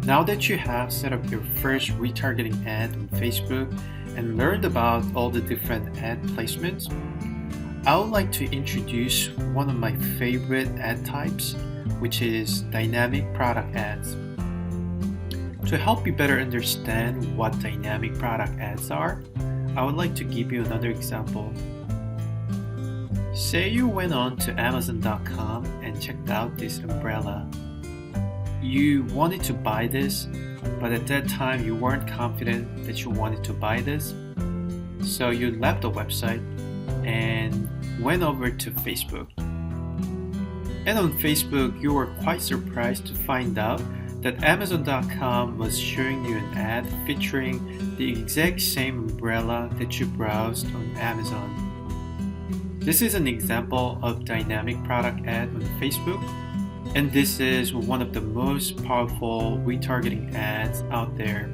Now that you have set up your first retargeting ad on Facebook and learned about all the different ad placements, I would like to introduce one of my favorite ad types, which is dynamic product ads. To help you better understand what dynamic product ads are, I would like to give you another example. Say you went on to Amazon.com and checked out this umbrella. You wanted to buy this, but at that time you weren't confident that you wanted to buy this. So you left the website and went over to Facebook. And on Facebook, you were quite surprised to find out that Amazon.com was showing you an ad featuring the exact same umbrella that you browsed on Amazon. This is an example of dynamic product ad on Facebook, and this is one of the most powerful retargeting ads out there.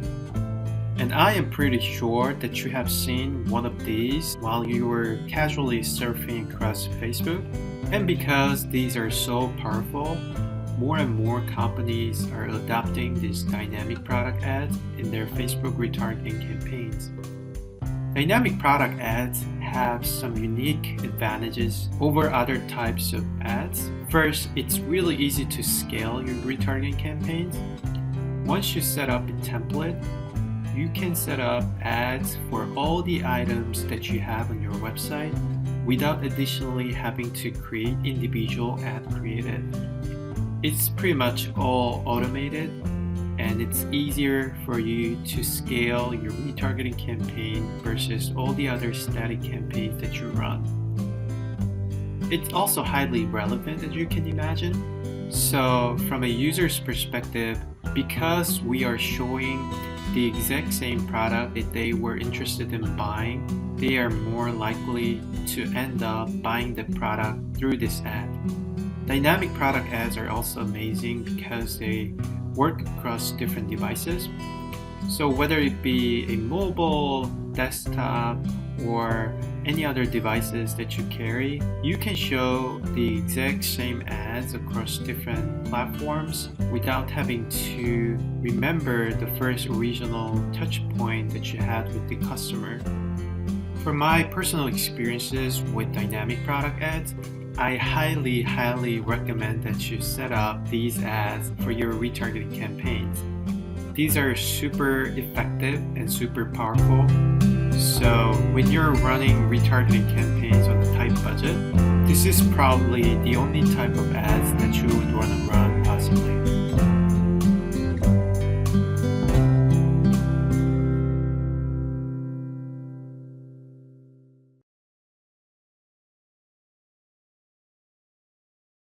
And I am pretty sure that you have seen one of these while you were casually surfing across Facebook. And because these are so powerful, more and more companies are adopting these dynamic product ads in their Facebook retargeting campaigns. Dynamic product ads have some unique advantages over other types of ads. First, it's really easy to scale your retargeting campaigns. Once you set up a template, you can set up ads for all the items that you have on your website without additionally having to create individual ad creative. It's pretty much all automated, and it's easier for you to scale your retargeting campaign versus all the other static campaigns that you run. It's also highly relevant, as you can imagine. So from a user's perspective, because we are showing the exact same product that they were interested in buying, they are more likely to end up buying the product through this ad. Dynamic product ads are also amazing because they work across different devices. So whether it be a mobile, desktop, or any other devices that you carry, you can show the exact same ads across different platforms without having to remember the first original touch point that you had with the customer. From my personal experiences with dynamic product ads, I highly recommend that you set up these ads for your retargeting campaigns. These are super effective and super powerful. So when you're running retargeting campaigns on a tight budget, this is probably the only type of ads that you would want to run possibly.